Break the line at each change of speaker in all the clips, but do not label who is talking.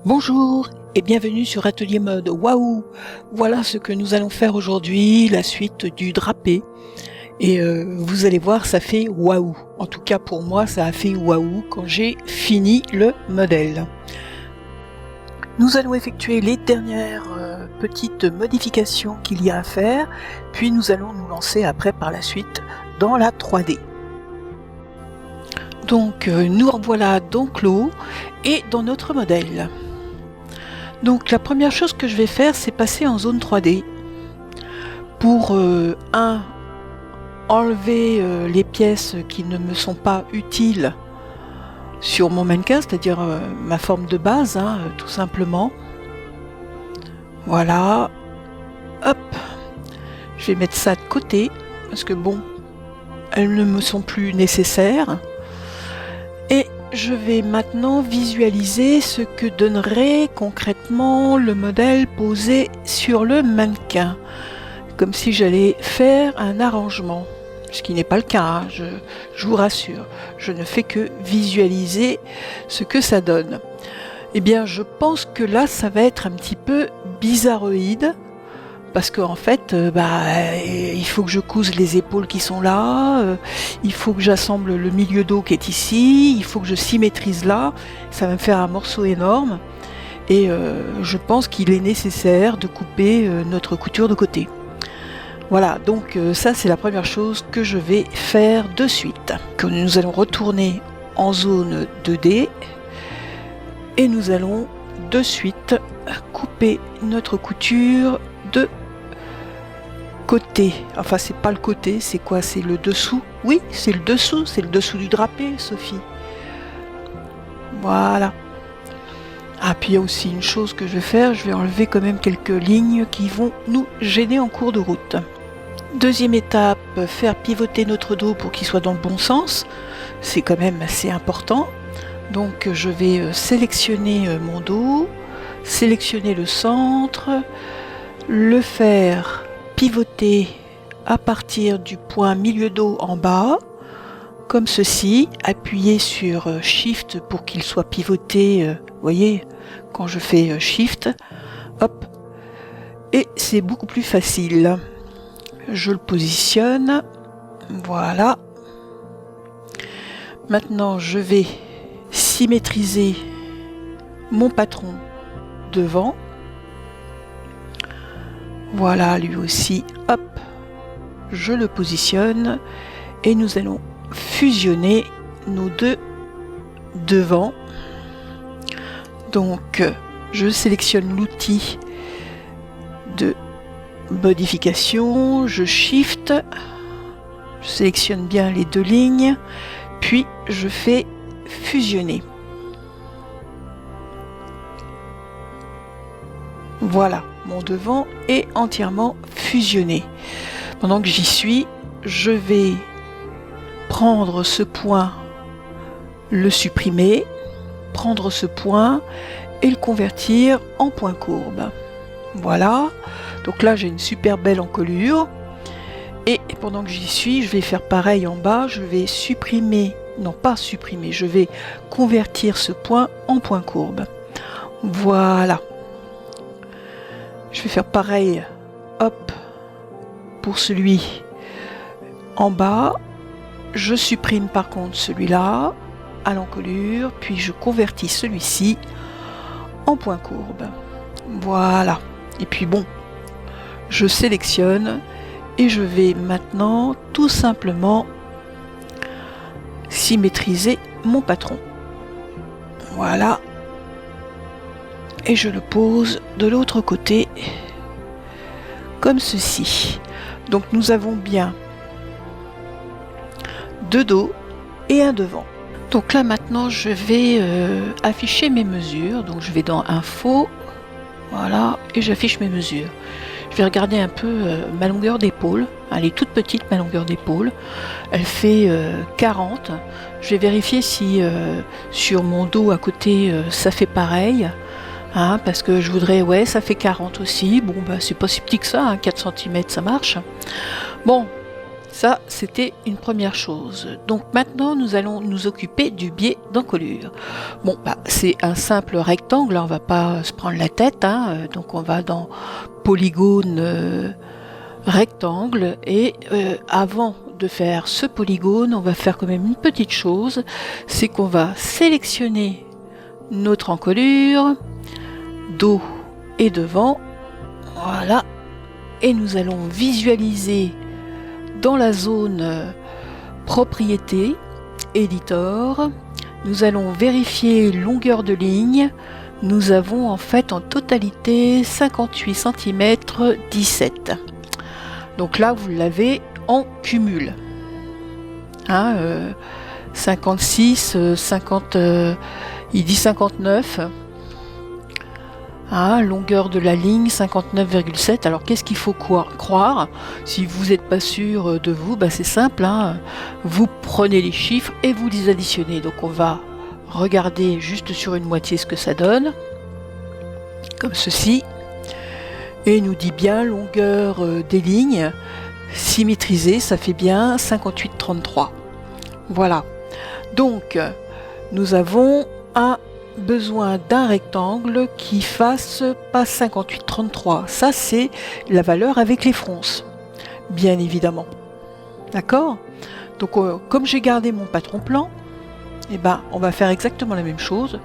Bonjour et bienvenue sur Atelier Mode. Waouh! Voilà ce que nous allons faire aujourd'hui, la suite du drapé. Et vous allez voir, ça fait waouh. En tout cas pour moi, ça a fait waouh quand j'ai fini le modèle. Nous allons effectuer les dernières petites modifications qu'il y a à faire, puis nous allons nous lancer après par la suite dans la 3D. Donc nous revoilà dans Clos et dans notre modèle. Donc la première chose que je vais faire, c'est passer en zone 3D pour enlever les pièces qui ne me sont pas utiles sur mon mannequin, c'est-à-dire ma forme de base, tout simplement. Voilà, hop, je vais mettre ça de côté parce que bon, elles ne me sont plus nécessaires. Et je vais maintenant visualiser ce que donnerait concrètement le modèle posé sur le mannequin, comme si j'allais faire un arrangement, ce qui n'est pas le cas, je vous rassure, je ne fais que visualiser ce que ça donne. Eh bien je pense que là ça va être un petit peu bizarroïde, parce qu'en fait, il faut que je couse les épaules qui sont là, il faut que j'assemble le milieu dos qui est ici, il faut que je symétrise là, ça va me faire un morceau énorme, et je pense qu'il est nécessaire de couper notre couture de côté. Voilà, donc ça c'est la première chose que je vais faire de suite. Nous allons retourner en zone 2D, et nous allons de suite couper notre couture de côté. Enfin c'est pas le côté, c'est quoi? C'est le dessous? Oui, c'est le dessous du drapé, Sophie. Voilà. Ah, puis il y a aussi une chose que je vais faire, je vais enlever quand même quelques lignes qui vont nous gêner en cours de route. Deuxième étape, faire pivoter notre dos pour qu'il soit dans le bon sens. C'est quand même assez important. Donc je vais sélectionner mon dos, sélectionner le centre, le faire pivoter à partir du point milieu dos en bas, comme ceci, appuyer sur Shift pour qu'il soit pivoté, vous voyez, quand je fais Shift, hop, et c'est beaucoup plus facile. Je le positionne, voilà. Maintenant je vais symétriser mon patron devant. Voilà, lui aussi, hop, je le positionne et nous allons fusionner nos deux devants. Donc, je sélectionne l'outil de modification, je shift, je sélectionne bien les deux lignes, puis je fais fusionner. Voilà, mon devant est entièrement fusionné. Pendant que j'y suis, je vais prendre ce point, le supprimer, prendre ce point et le convertir en point courbe. Voilà, donc là j'ai une super belle encolure. Et pendant que j'y suis, je vais faire pareil en bas, je vais supprimer, non pas supprimer, je vais convertir ce point en point courbe. Voilà. Je vais faire pareil, hop, pour celui en bas. Je supprime par contre celui-là à l'encolure, puis je convertis celui-ci en point courbe. Voilà. Et puis bon, je sélectionne et je vais maintenant tout simplement symétriser mon patron. Voilà. Et je le pose de l'autre côté comme ceci. Donc nous avons bien deux dos et un devant. Donc là maintenant je vais afficher mes mesures. Donc je vais dans Info, voilà, et j'affiche mes mesures. Je vais regarder un peu ma longueur d'épaule. Elle est toute petite, ma longueur d'épaule. Elle fait 40. Je vais vérifier si sur mon dos à côté ça fait pareil. Parce que je voudrais, ouais, ça fait 40 aussi. Bon, bah, c'est pas si petit que ça, 4 cm ça marche. Bon, Ça, c'était une première chose. Donc maintenant, nous allons nous occuper du biais d'encolure. Bon, c'est un simple rectangle, on va pas se prendre la tête, hein. Donc on va dans polygone rectangle, et avant de faire ce polygone, on va faire quand même une petite chose, c'est qu'on va sélectionner notre encolure, dos et devant, voilà, et nous allons visualiser dans la zone propriété, editor, nous allons vérifier longueur de ligne. Nous avons en fait en totalité 58 cm 17. Donc là vous l'avez en cumul. 56, 50, il dit 59. Longueur de la ligne 59,7. Alors qu'est-ce qu'il faut croire? Si vous n'êtes pas sûr de vous, c'est simple, vous prenez les chiffres et vous les additionnez. Donc on va regarder juste sur une moitié ce que ça donne, comme ceci, et il nous dit bien longueur des lignes symétrisée, ça fait bien 58,33. Voilà, donc nous avons besoin d'un rectangle qui fasse pas 58,33. Ça, c'est la valeur avec les fronces, bien évidemment. D'accord? Donc, comme j'ai gardé mon patron plan, on va faire exactement la même chose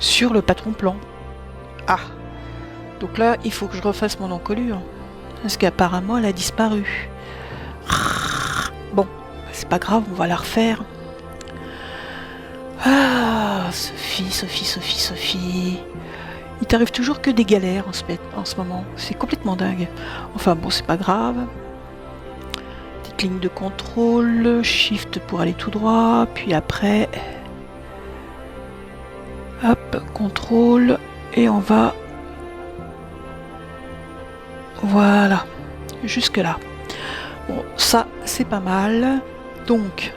sur le patron plan. Donc là, il faut que je refasse mon encolure, parce qu'apparemment, elle a disparu. Bon, c'est pas grave, on va la refaire. Sophie. Il t'arrive toujours que des galères en ce moment. C'est complètement dingue. Enfin bon, c'est pas grave. Petite ligne de contrôle, shift pour aller tout droit, puis après, hop, contrôle, et on va, voilà, jusque là. Bon, ça c'est pas mal. Donc,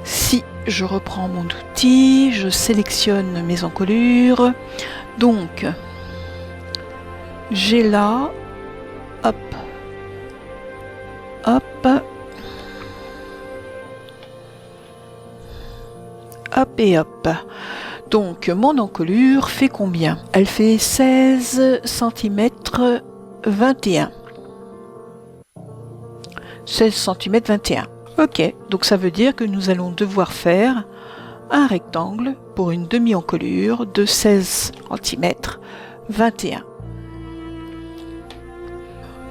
si je reprends mon outil, je sélectionne mes encolures. Donc, j'ai là, hop, et hop. Donc, mon encolure fait combien? Elle fait 16 cm 21. 16 cm 21. Ok, donc ça veut dire que nous allons devoir faire un rectangle pour une demi-encolure de 16 cm 21.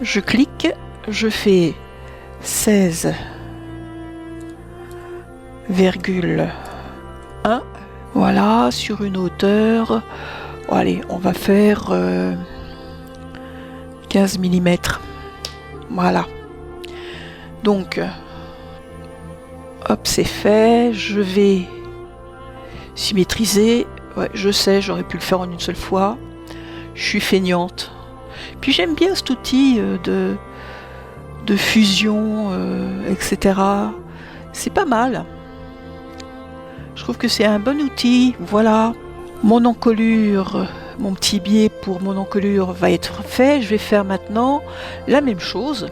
Je clique, je fais 16,1. Voilà, sur une hauteur. Bon, allez, on va faire 15 mm. Voilà. Donc, hop, c'est fait. Je vais symétriser. Ouais, je sais, j'aurais pu le faire en une seule fois. Je suis feignante. Puis j'aime bien cet outil de fusion, etc. C'est pas mal. Je trouve que c'est un bon outil. Voilà. Mon encolure, mon petit biais pour mon encolure va être fait. Je vais faire maintenant la même chose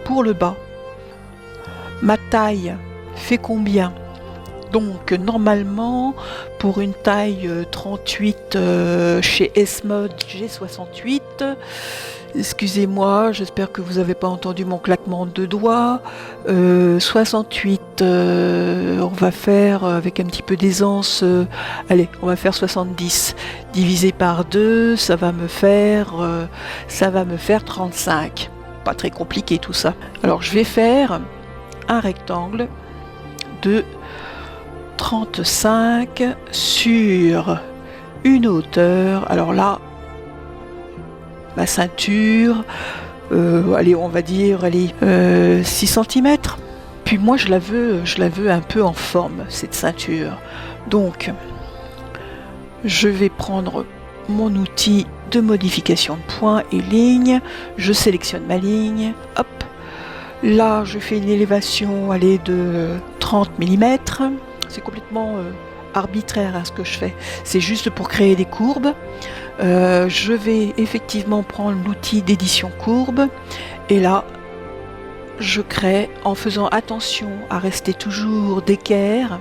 pour le bas. Ma taille fait combien? Donc normalement pour une taille 38 chez S-Mode, j'ai 68. Excusez-moi, j'espère que vous n'avez pas entendu mon claquement de doigts. 68, on va faire avec un petit peu d'aisance, allez, on va faire 70 divisé par 2, ça va me faire 35. Pas très compliqué tout ça. Alors je vais faire un rectangle de 35 sur une hauteur, alors là ma ceinture, allez, on va dire 6 cm. Puis moi je la veux un peu en forme, cette ceinture. Donc je vais prendre mon outil de modification de points et lignes, je sélectionne ma ligne, hop, là je fais une élévation, allez, de 30 mm. C'est complètement arbitraire ce que je fais, c'est juste pour créer des courbes. Je vais effectivement prendre l'outil d'édition courbe et là je crée, en faisant attention à rester toujours d'équerre,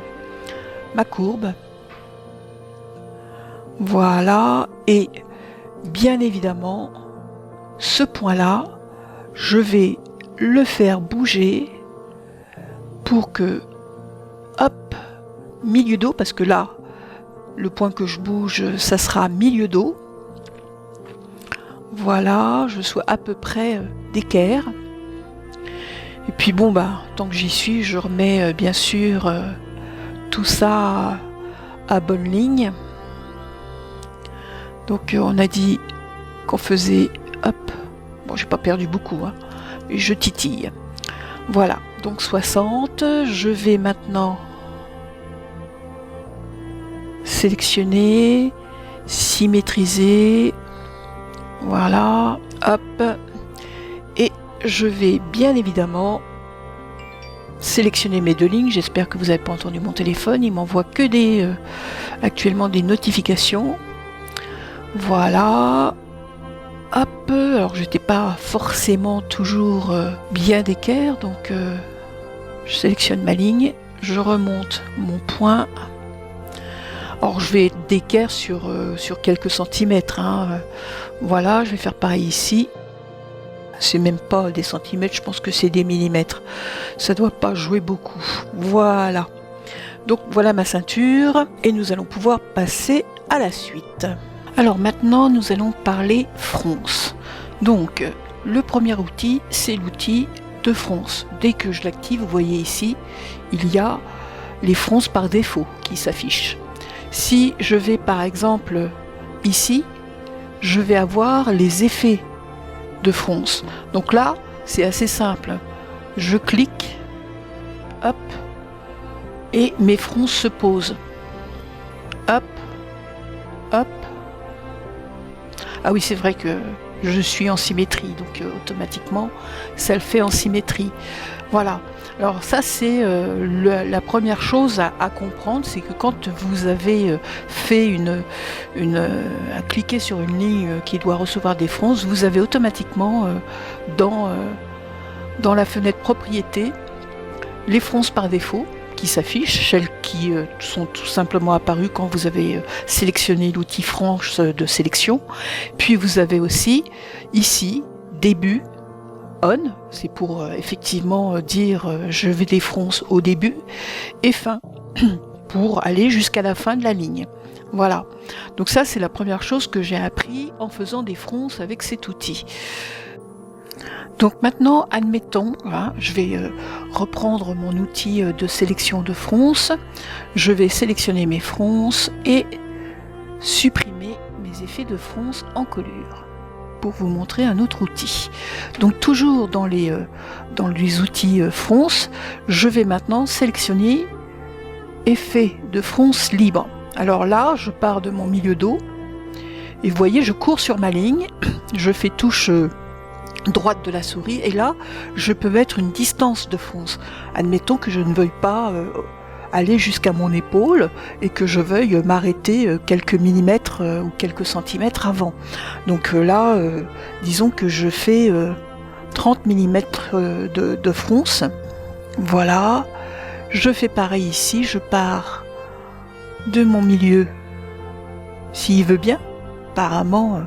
ma courbe. Voilà, et bien évidemment, ce point-là, je vais le faire bouger pour que, hop, milieu dos, parce que là, le point que je bouge, ça sera milieu dos. Voilà, je sois à peu près d'équerre. Et puis bon, tant que j'y suis, je remets bien sûr tout ça à bonne ligne. Donc on a dit qu'on faisait, hop, bon j'ai pas perdu beaucoup, hein, je titille. Voilà, donc 60, je vais maintenant sélectionner, symétriser, voilà, hop, et je vais bien évidemment sélectionner mes deux lignes. J'espère que vous n'avez pas entendu mon téléphone, il m'envoie que actuellement des notifications. Voilà, hop, alors j'étais pas forcément toujours bien d'équerre, donc je sélectionne ma ligne, je remonte mon point. Alors je vais être d'équerre sur quelques centimètres, hein. Voilà, je vais faire pareil ici. C'est même pas des centimètres, je pense que c'est des millimètres. Ça doit pas jouer beaucoup. Voilà. Donc voilà ma ceinture et nous allons pouvoir passer à la suite. Alors maintenant nous allons parler fronce. Donc le premier outil, c'est l'outil de fronce. Dès que je l'active, vous voyez ici, il y a les fronces par défaut qui s'affichent. Si je vais par exemple ici, je vais avoir les effets de fronce. Donc là, c'est assez simple. Je clique, hop, et mes fronces se posent. Hop, hop. Ah oui, c'est vrai que je suis en symétrie, donc automatiquement, ça le fait en symétrie. Voilà. Alors ça, c'est la première chose à comprendre, c'est que quand vous avez fait à cliquer sur une ligne qui doit recevoir des fronces, vous avez automatiquement dans la fenêtre propriété les fronces par défaut qui s'affichent, celles qui sont tout simplement apparues quand vous avez sélectionné l'outil fronce de sélection. Puis vous avez aussi ici début, on, c'est pour effectivement dire je vais des fronces au début, et fin, pour aller jusqu'à la fin de la ligne. Voilà, donc ça c'est la première chose que j'ai appris en faisant des fronces avec cet outil. Donc maintenant, admettons, hein, je vais reprendre mon outil de sélection de fronces, je vais sélectionner mes fronces et supprimer mes effets de fronce en colure, pour vous montrer un autre outil. Donc toujours dans les outils fronce, je vais maintenant sélectionner effet de fronce libre. Alors là, je pars de mon milieu dos, et vous voyez, je cours sur ma ligne, je fais touche droite de la souris, et là, je peux mettre une distance de fronce. Admettons que je ne veuille pas aller jusqu'à mon épaule et que je veuille m'arrêter quelques millimètres ou quelques centimètres avant. Donc là, disons que je fais 30 mm de fronce. Voilà. Je fais pareil ici, je pars de mon milieu, s'il veut bien. Apparemment,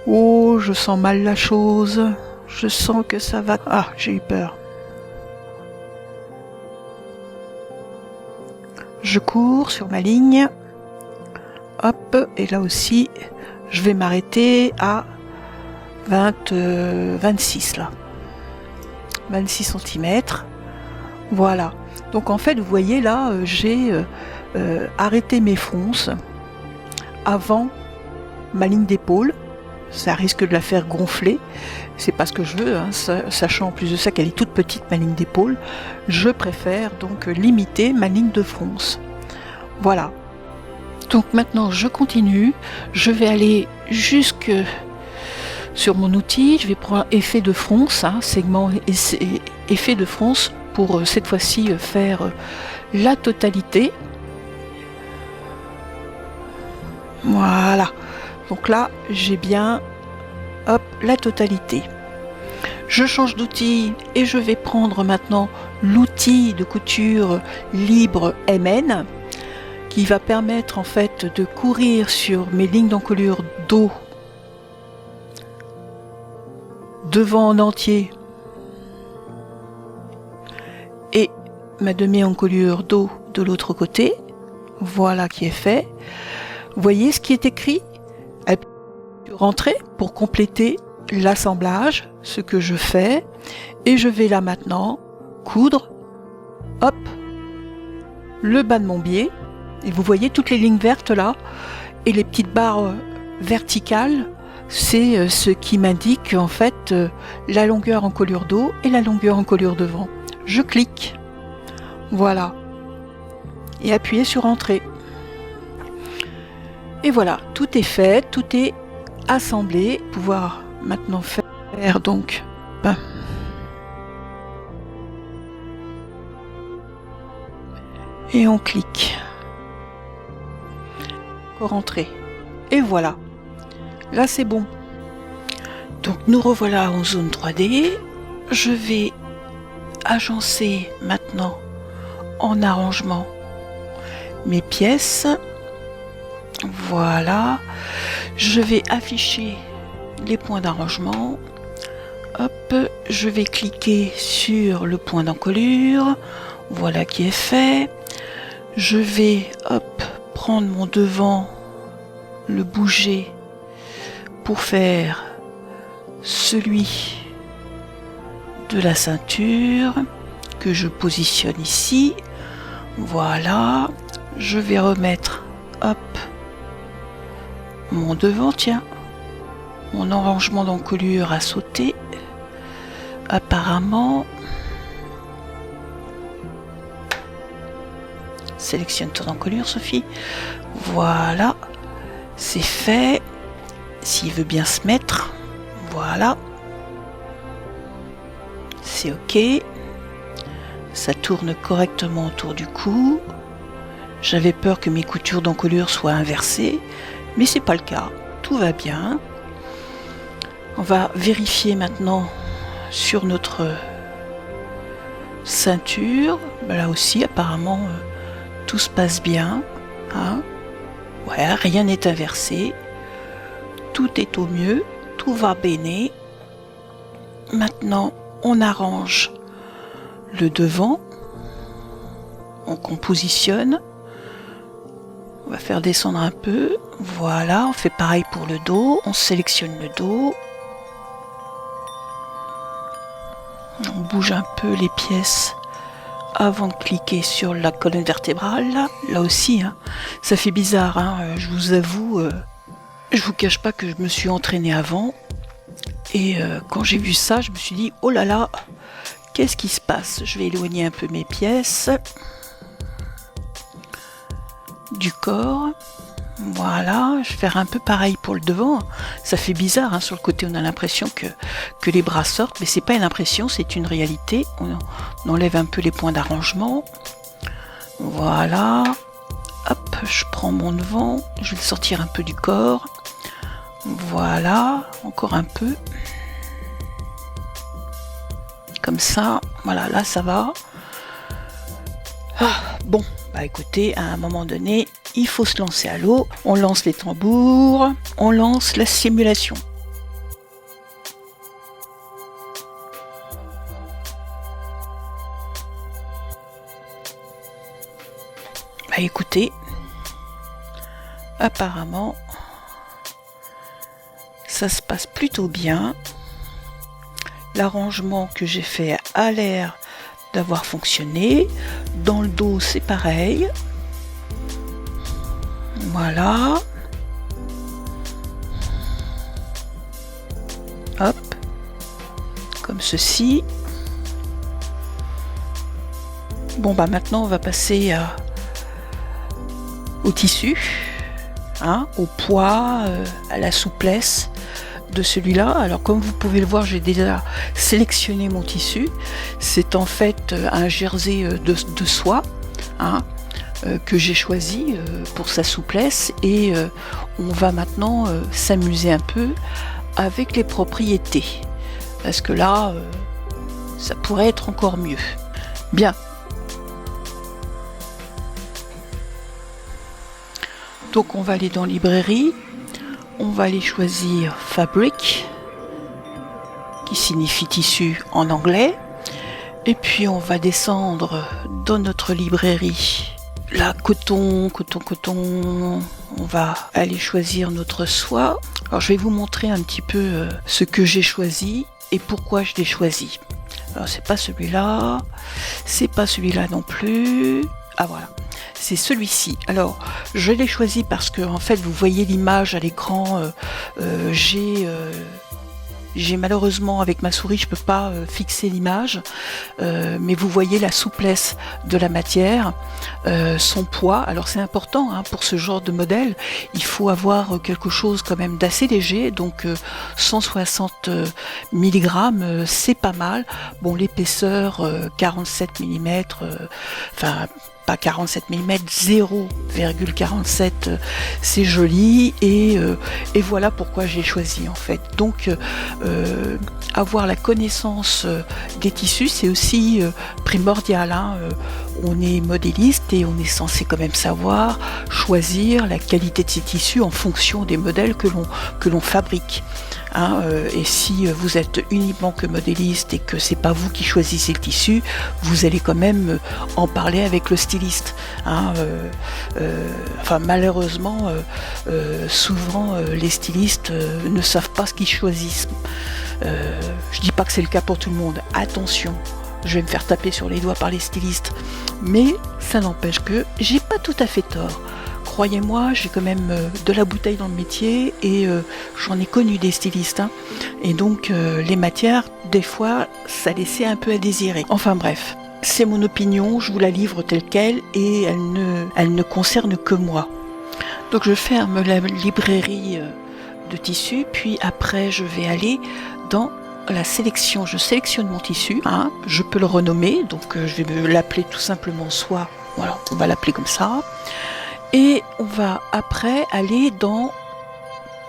oh, je sens mal la chose. Je sens que ça va... Ah, j'ai eu peur. Je cours sur ma ligne, hop, et là aussi, je vais m'arrêter à 26 là, 26 cm, voilà. Donc en fait, vous voyez là, j'ai arrêté mes fronces avant ma ligne d'épaule. Ça risque de la faire gonfler, c'est pas ce que je veux, hein, sachant en plus de ça qu'elle est toute petite, ma ligne d'épaule. Je préfère donc limiter ma ligne de fronce. Voilà. Donc maintenant je continue, je vais aller jusque sur mon outil, je vais prendre effet de fronce, hein, segment effet de fronce, pour cette fois-ci faire la totalité. Voilà. Donc là, j'ai bien, hop, la totalité. Je change d'outil et je vais prendre maintenant l'outil de couture libre MN qui va permettre en fait de courir sur mes lignes d'encolure dos devant en entier et ma demi-encolure dos de l'autre côté. Voilà qui est fait. Vous voyez ce qui est écrit? Rentrer pour compléter l'assemblage, ce que je fais, et je vais là maintenant coudre, hop, le bas de mon biais, et vous voyez toutes les lignes vertes là, et les petites barres verticales, c'est ce qui m'indique en fait la longueur encolure dos et la longueur encolure devant. Je clique, voilà, et appuyez sur entrée. Et voilà, tout est fait, tout est assemblé, pouvoir maintenant faire donc et on clique, rentrer, et voilà, là c'est bon. Donc nous revoilà en zone 3D. Je vais agencer maintenant en arrangement mes pièces. Voilà, je vais afficher les points d'arrangement. Hop, je vais cliquer sur le point d'encolure. Voilà qui est fait. Je vais hop prendre mon devant, le bouger pour faire celui de la ceinture que je positionne ici. Voilà, je vais remettre hop mon devant, tiens, mon arrangement d'encolure a sauté apparemment. Sélectionne ton encolure, Sophie. Voilà, c'est fait. S'il veut bien se mettre, voilà, c'est ok. Ça tourne correctement autour du cou. J'avais peur que mes coutures d'encolure soient inversées, mais c'est pas le cas, tout va bien. On va vérifier maintenant sur notre ceinture. Là aussi apparemment tout se passe bien, hein. Ouais, rien n'est inversé, tout est au mieux, tout va bene. Maintenant on arrange le devant, on compositionne. On va faire descendre un peu, voilà, on fait pareil pour le dos, on sélectionne le dos, on bouge un peu les pièces avant de cliquer sur la colonne vertébrale, là aussi, hein, ça fait bizarre, hein, je vous avoue, je vous cache pas que je me suis entraînée avant, et quand j'ai vu ça, je me suis dit, oh là là, qu'est-ce qui se passe? Je vais éloigner un peu mes pièces du corps, voilà, je vais faire un peu pareil pour le devant. Ça fait bizarre, hein, sur le côté on a l'impression que les bras sortent, mais c'est pas une impression, c'est une réalité. On enlève un peu les points d'arrangement, voilà, hop, je prends mon devant, je vais le sortir un peu du corps, voilà, encore un peu, comme ça, voilà, là ça va. Bon, bah écoutez, à un moment donné, il faut se lancer à l'eau, on lance les tambours, on lance la simulation. Bah écoutez, apparemment, ça se passe plutôt bien. L'arrangement que j'ai fait a l'air d'avoir fonctionné. Dans le dos c'est pareil, voilà, hop, comme ceci. Bon bah maintenant on va passer au tissu, hein, au poids, à la souplesse de celui-là. Alors comme vous pouvez le voir, j'ai déjà sélectionné mon tissu. C'est en fait un jersey de soie, hein, que j'ai choisi pour sa souplesse, et on va maintenant s'amuser un peu avec les propriétés. parce que là, ça pourrait être encore mieux. Bien. Donc on va aller dans librairie, on va aller choisir Fabric, qui signifie tissu en anglais, et puis on va descendre dans notre librairie. Là, coton, on va aller choisir notre soie. Alors je vais vous montrer un petit peu ce que j'ai choisi et pourquoi je l'ai choisi. Alors c'est pas celui-là, c'est pas celui-là non plus. Ah voilà, c'est celui-ci. Alors je l'ai choisi parce que en fait vous voyez l'image à l'écran. J'ai malheureusement avec ma souris je peux pas fixer l'image, mais vous voyez la souplesse de la matière, son poids. Alors c'est important pour ce genre de modèle, il faut avoir quelque chose quand même d'assez léger, donc 160 mg c'est pas mal. Bon, l'épaisseur 47 mm, enfin pas 47 mm, 0,47, c'est joli, et voilà pourquoi j'ai choisi en fait. Donc avoir la connaissance des tissus, c'est aussi primordial. On est modéliste et on est censé quand même savoir choisir la qualité de ces tissus en fonction des modèles que l'on fabrique. Et si vous êtes uniquement que modéliste et que c'est pas vous qui choisissez le tissu, vous allez quand même en parler avec le styliste. Enfin malheureusement, souvent les stylistes ne savent pas ce qu'ils choisissent. Je dis pas que c'est le cas pour tout le monde. Attention, je vais me faire taper sur les doigts par les stylistes, mais ça n'empêche que j'ai pas tout à fait tort. Croyez-moi, j'ai quand même de la bouteille dans le métier et j'en ai connu des stylistes. Et donc les matières, des fois, ça laissait un peu à désirer. Enfin bref, c'est mon opinion, je vous la livre telle quelle et elle ne concerne que moi. Donc je ferme la librairie de tissus, puis après je vais aller dans la sélection. Je sélectionne mon tissu, je peux le renommer, donc je vais l'appeler tout simplement soie. Voilà, on va l'appeler comme ça. Et on va après aller dans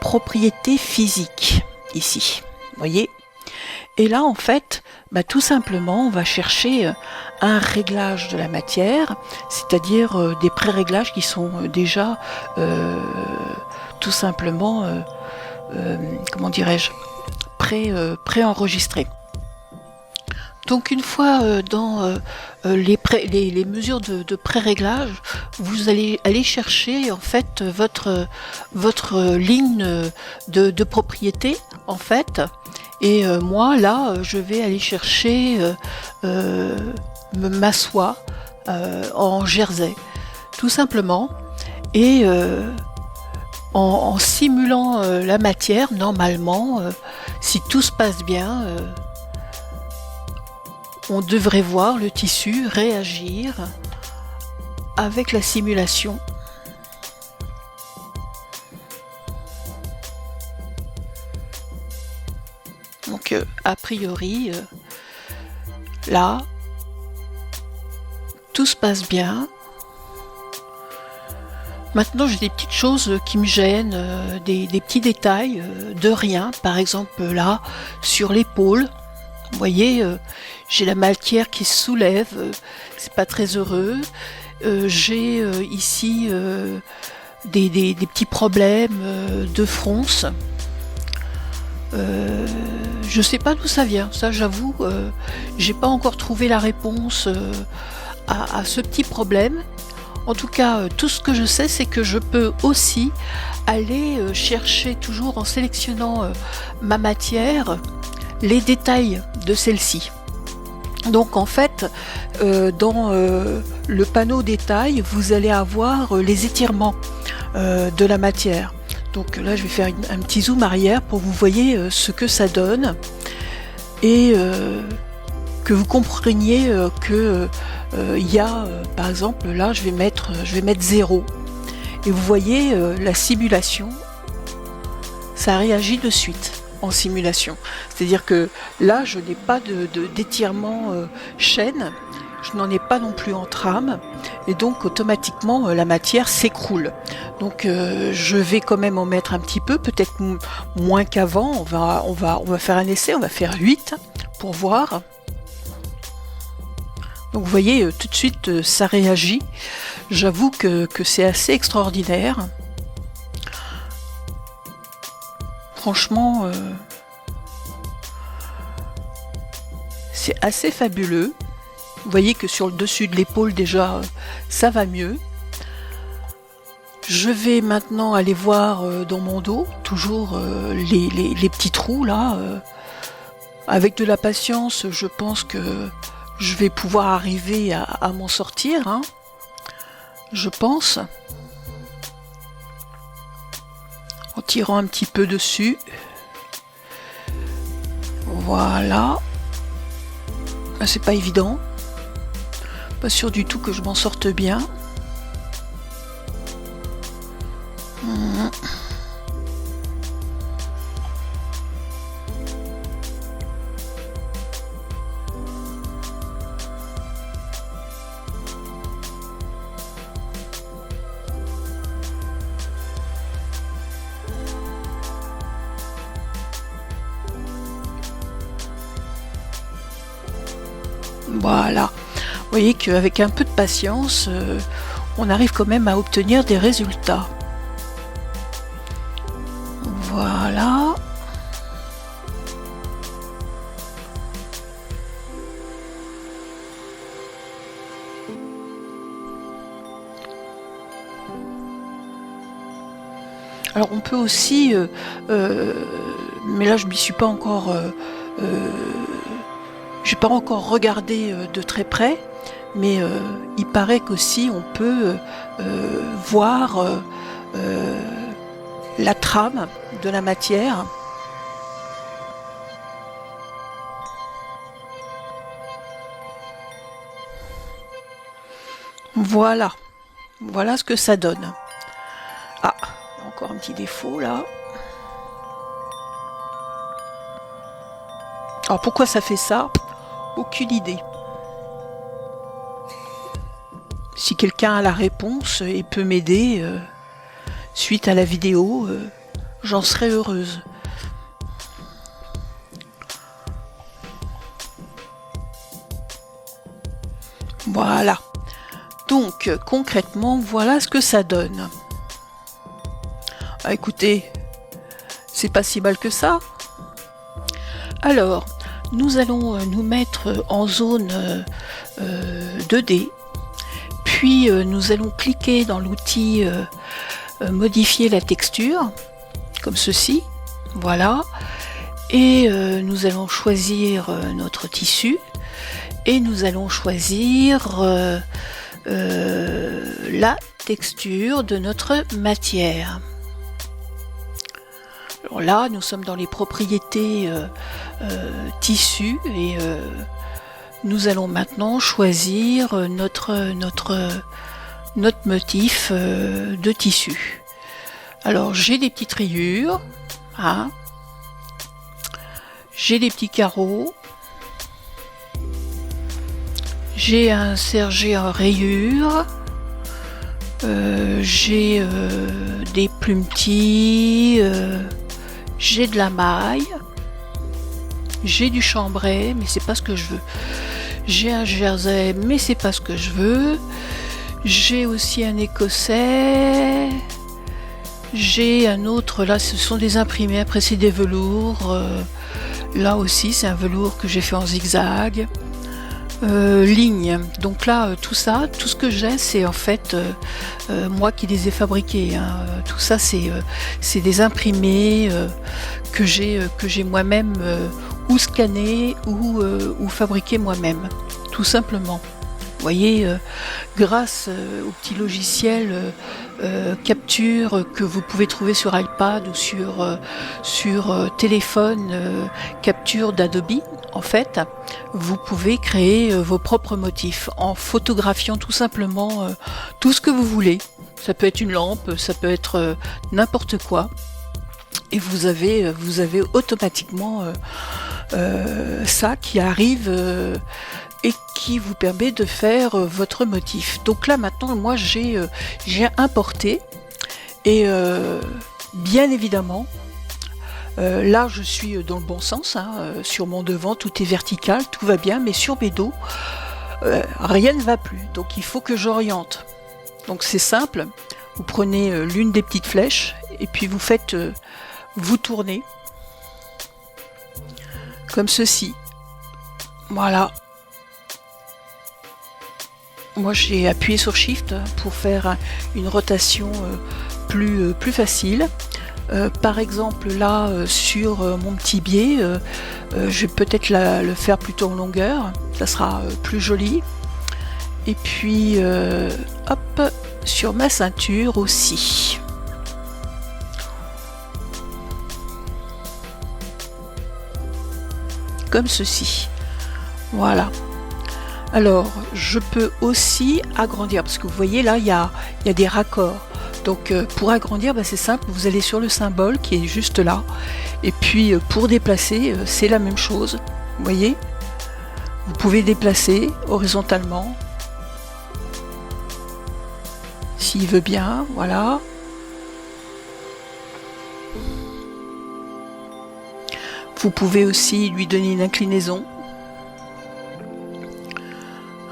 propriétés physiques, ici, vous voyez. Et là, en fait, tout simplement, on va chercher un réglage de la matière, c'est-à-dire des pré-réglages qui sont déjà tout simplement, comment dirais-je, pré-enregistrés. Donc une fois dans les mesures de pré-réglage, vous allez aller chercher en fait votre ligne de propriété en fait. Et moi là, je vais aller chercher ma soie en jersey, tout simplement. Et en simulant la matière, normalement, si tout se passe bien, on devrait voir le tissu réagir avec la simulation. Donc a priori, là, tout se passe bien. Maintenant, j'ai des petites choses qui me gênent, des petits détails de rien. Par exemple, là, sur l'épaule, vous voyez, j'ai la matière qui se soulève, c'est pas très heureux. J'ai ici des petits problèmes de fronce. Je sais pas d'où ça vient, ça j'avoue, j'ai pas encore trouvé la réponse à ce petit problème. En tout cas, tout ce que je sais, c'est que je peux aussi aller chercher, toujours en sélectionnant ma matière, les détails de celle-ci. Donc en fait, dans le panneau détail, vous allez avoir les étirements de la matière. Donc là, je vais faire un petit zoom arrière pour que vous voyez ce que ça donne et que vous compreniez que il y a, par exemple, là, je vais mettre 0. Et vous voyez la simulation, ça réagit de suite en simulation. C'est-à-dire que là, je n'ai pas d'étirement chaîne. je n'en ai pas non plus en trame, et donc automatiquement la matière s'écroule. Donc je vais quand même en mettre un petit peu, peut-être moins qu'avant. On va faire un essai, on va faire 8 pour voir. Donc vous voyez, tout de suite ça réagit. J'avoue que c'est assez extraordinaire. Franchement, c'est assez fabuleux. Vous voyez que sur le dessus de l'épaule déjà, ça va mieux. Je vais maintenant aller voir dans mon dos, toujours les petits trous là. Avec de la patience, je pense que je vais pouvoir arriver à m'en sortir, hein. Je pense. En tirant un petit peu dessus. Voilà. C'est pas évident. Pas sûr du tout que je m'en sorte bien. Voilà. Vous voyez qu'avec un peu de patience, on arrive quand même à obtenir des résultats. Voilà. Alors on peut aussi, mais là je m'y suis pas encore, j'ai pas encore regardé de très près, mais il paraît qu'aussi on peut voir la trame de la matière. Voilà, voilà ce que ça donne. Ah, encore un petit défaut là. Alors pourquoi ça fait ça? Aucune idée. Si quelqu'un a la réponse et peut m'aider suite à la vidéo, j'en serais heureuse. Voilà. Donc concrètement, voilà ce que ça donne. Ah, écoutez, c'est pas si mal que ça. Alors, nous allons nous mettre en zone 2D, puis nous allons cliquer dans l'outil modifier la texture, comme ceci, voilà, et nous allons choisir notre tissu, et nous allons choisir la texture de notre matière. Alors là, nous sommes dans les propriétés tissu et nous allons maintenant choisir notre motif de tissu. Alors j'ai des petites rayures, hein, j'ai des petits carreaux, j'ai un sergé en rayures, j'ai des plumetis, j'ai de la maille, j'ai du chambray, mais c'est pas ce que je veux. J'ai un jersey, mais c'est pas ce que je veux. J'ai aussi un écossais. J'ai un autre, là ce sont des imprimés, après c'est des velours. Là aussi c'est un velours que j'ai fait en zigzag. Ligne. Donc là, tout ça, tout ce que j'ai, c'est en fait moi qui les ai fabriqués, hein. Tout ça, c'est des imprimés que j'ai moi-même ou scanné ou fabriqué moi-même, tout simplement. Vous voyez, grâce au petit logiciel capture que vous pouvez trouver sur iPad ou sur téléphone, capture d'Adobe, en fait, vous pouvez créer vos propres motifs en photographiant tout simplement tout ce que vous voulez. Ça peut être une lampe, ça peut être n'importe quoi. Et vous avez automatiquement ça qui arrive et qui vous permet de faire votre motif. Donc là maintenant moi j'ai importé et bien évidemment là je suis dans le bon sens, hein, sur mon devant tout est vertical, tout va bien, mais sur mes dos rien ne va plus, donc il faut que j'oriente. Donc c'est simple, vous prenez l'une des petites flèches et puis vous faites, vous tournez comme ceci. Voilà. Moi j'ai appuyé sur Shift pour faire une rotation plus facile. Par exemple là sur mon petit biais, je vais peut-être le faire plutôt en longueur, ça sera plus joli. Et puis hop, sur ma ceinture aussi. Comme ceci. Voilà. Alors, je peux aussi agrandir, parce que vous voyez là, il y a des raccords. Donc, pour agrandir, c'est simple, vous allez sur le symbole qui est juste là. Et puis, pour déplacer, c'est la même chose. Vous voyez? Vous pouvez déplacer horizontalement. S'il veut bien, voilà. Vous pouvez aussi lui donner une inclinaison.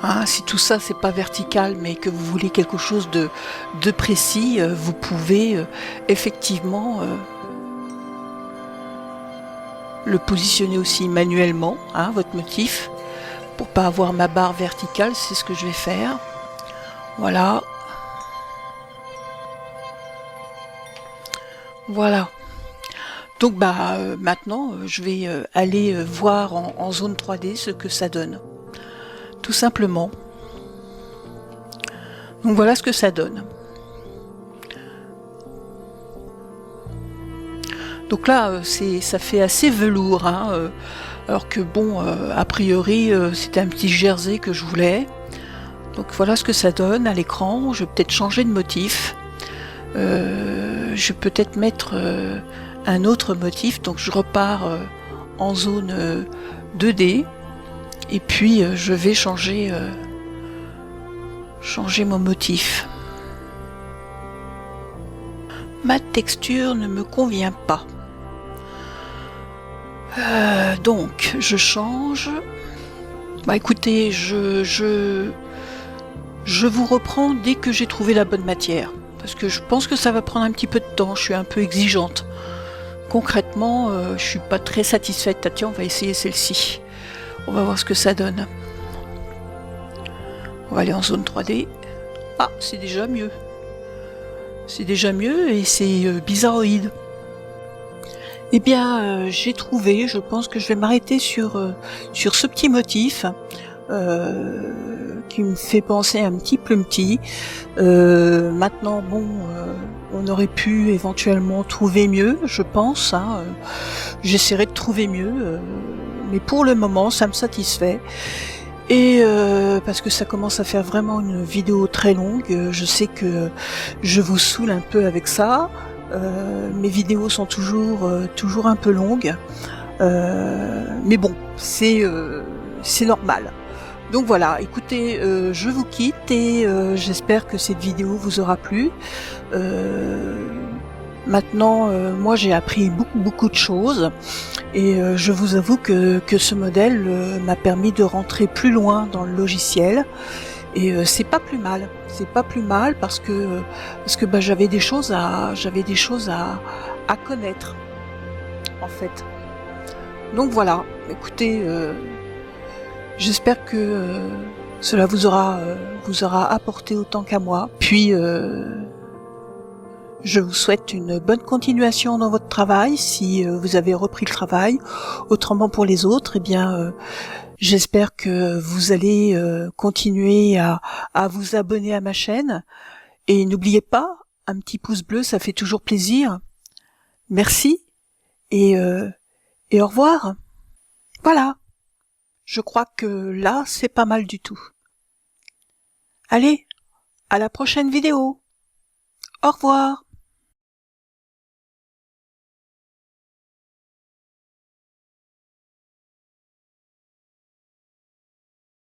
Hein, si tout ça c'est pas vertical mais que vous voulez quelque chose de précis, vous pouvez effectivement le positionner aussi manuellement, hein, votre motif, pour pas avoir ma barre verticale. C'est ce que je vais faire. Voilà. Voilà. Donc maintenant je vais aller voir en zone 3D ce que ça donne. Tout simplement. Donc voilà ce que ça donne. Donc là ça fait assez velours, hein, alors que bon a priori c'était un petit jersey que je voulais. Donc voilà ce que ça donne à l'écran. Je vais peut-être changer de motif. Je vais peut-être mettre un autre motif, donc je repars en zone 2D et puis je vais changer mon motif. Ma texture ne me convient pas, donc je change. Écoutez, je vous reprends dès que j'ai trouvé la bonne matière, parce que je pense que ça va prendre un petit peu de temps. Je suis un peu exigeante. Concrètement, je suis pas très satisfaite. Ah, tiens, on va essayer celle-ci. On va voir ce que ça donne. On va aller en zone 3D. Ah, c'est déjà mieux. C'est déjà mieux et c'est bizarroïde. Eh bien, j'ai trouvé. Je pense que je vais m'arrêter sur ce petit motif qui me fait penser à un petit Plumpty. Maintenant, bon, on aurait pu éventuellement trouver mieux, je pense. Hein, j'essaierai de trouver mieux, mais pour le moment, ça me satisfait. Et parce que ça commence à faire vraiment une vidéo très longue, je sais que je vous saoule un peu avec ça. Mes vidéos sont toujours un peu longues, mais bon, c'est normal. Donc voilà, écoutez, je vous quitte et j'espère que cette vidéo vous aura plu. Maintenant, moi j'ai appris beaucoup de choses et je vous avoue que ce modèle m'a permis de rentrer plus loin dans le logiciel. Et c'est pas plus mal, parce que j'avais des choses à connaître en fait. Donc voilà, écoutez, j'espère que cela vous aura apporté autant qu'à moi. Puis je vous souhaite une bonne continuation dans votre travail si vous avez repris le travail. Autrement pour les autres, eh bien j'espère que vous allez continuer à vous abonner à ma chaîne. Et n'oubliez pas, un petit pouce bleu, ça fait toujours plaisir. Merci et au revoir. Voilà. Je crois que là, c'est pas mal du tout. Allez, à la prochaine vidéo. Au revoir.